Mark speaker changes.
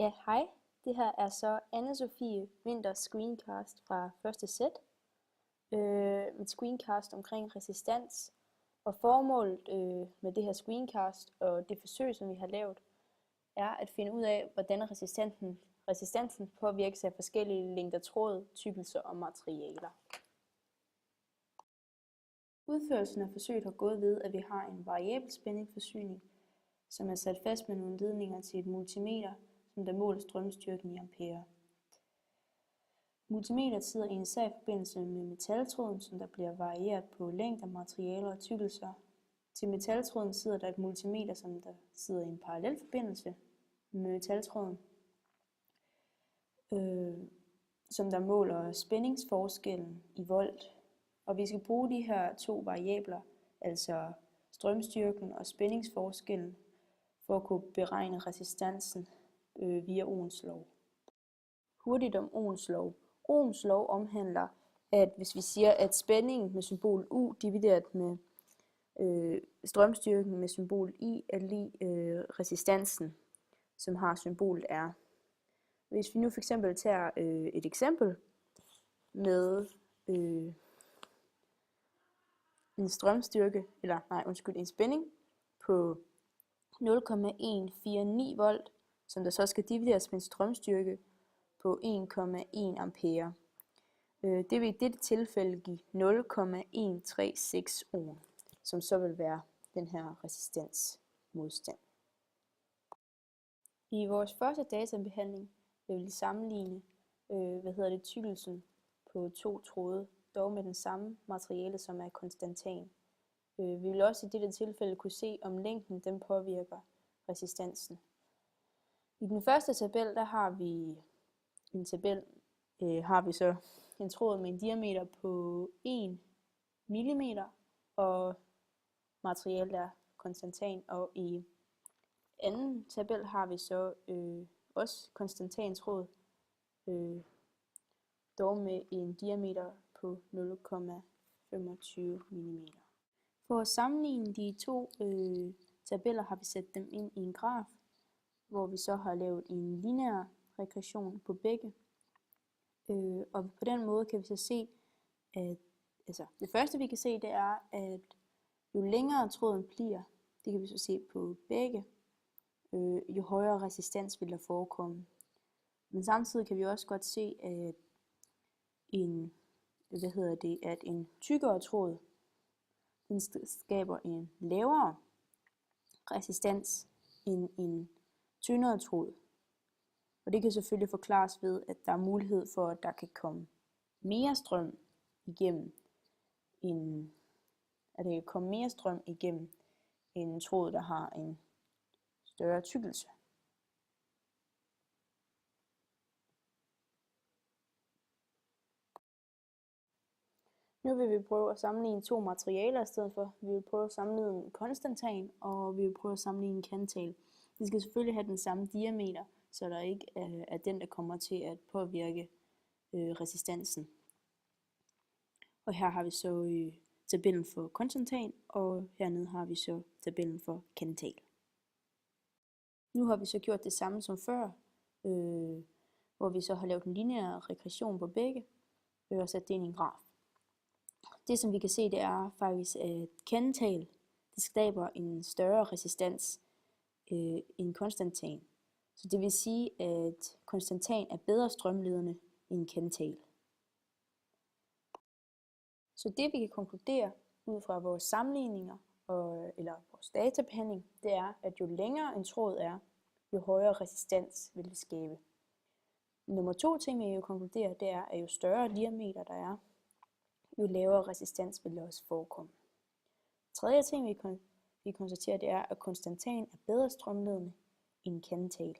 Speaker 1: Ja, hej. Det her er så Anne-Sophie Winthers screencast fra første sæt. Mit screencast omkring resistans. Og formålet med det her screencast og det forsøg, som vi har lavet, er at finde ud af, hvordan resistansen påvirkes af forskellige længder tråd, tykkelser og materialer. Udførelsen af forsøget har gået ved, at vi har en variabel spændingsforsyning, som er sat fast med nogle ledninger til et multimeter, som der måler strømstyrken i ampere. Multimeteret sidder i en sag forbindelse med metaltråden, som der bliver varieret på længder, materialer og tykkelser. Til metaltråden sidder der et multimeter, som der sidder i en parallel forbindelse med metaltråden, som der måler spændingsforskellen i volt. Og vi skal bruge de her to variabler, altså strømstyrken og spændingsforskellen, for at kunne beregne resistansen via Ohms lov. Hurtigt om Ohms lov. Ohms lov omhandler, at hvis vi siger, at spændingen med symbol U divideret med strømstyrken med symbol I er lig resistansen, som har symbolet R. Hvis vi nu for eksempel tager et eksempel med en spænding på 0,149 volt, som der så skal divideres med en strømstyrke på 1,1 ampere. Det vil i dette tilfælde give 0,136 ohm, som så vil være den her resistensmodstand. I vores første databehandling vil vi sammenligne tykkelsen på to tråde, dog med den samme materiale, som er konstantan. Vi vil også i dette tilfælde kunne se, om længden den påvirker resistansen. I den første tabel, der har vi så en tråd med en diameter på 1 mm og materiale, der er konstantan. Og i anden tabel har vi så også konstantan tråd, dog med en diameter på 0,25 mm. For at sammenligne de to tabeller har vi sat dem ind i en graf, hvor vi så har lavet en lineær regression på begge. Og på den måde kan vi så se, at det første vi kan se, det er, at jo længere tråden bliver, det kan vi så se på begge, jo højere resistans vil der forekomme. Men samtidig kan vi også godt se, at en tykkere tråd, den skaber en lavere resistans end en tyndere tråd. Og det kan selvfølgelig forklares ved, at der er mulighed for, at der kan komme mere strøm igennem en tråd, der har en større tykkelse. Nu vil vi prøve at sammenligne to materialer i stedet for. Vi vil prøve at sammenligne en konstantan, og vi vil prøve at sammenligne en kantal. De skal selvfølgelig have den samme diameter, så der ikke er den, der kommer til at påvirke resistansen. Og her har vi så tabellen for konstantan, og hernede har vi så tabellen for kantal. Nu har vi så gjort det samme som før, hvor vi så har lavet en lineær regression på begge, og sat det ind i en graf. Det som vi kan se, det er faktisk, at kantal det skaber en større resistans end konstantan. Så det vil sige, at konstantan er bedre strømledende end kantal. Så det vi kan konkludere ud fra vores sammenligninger eller vores databehandling, det er, at jo længere en tråd er, jo højere resistans vil det skabe. Nummer 2 ting vi kan konkludere, det er, at jo større diameter der er, jo lavere resistans vil det også forekomme. Tredje ting vi konstaterer, det er, at konstantan er bedre strømledende end kantal.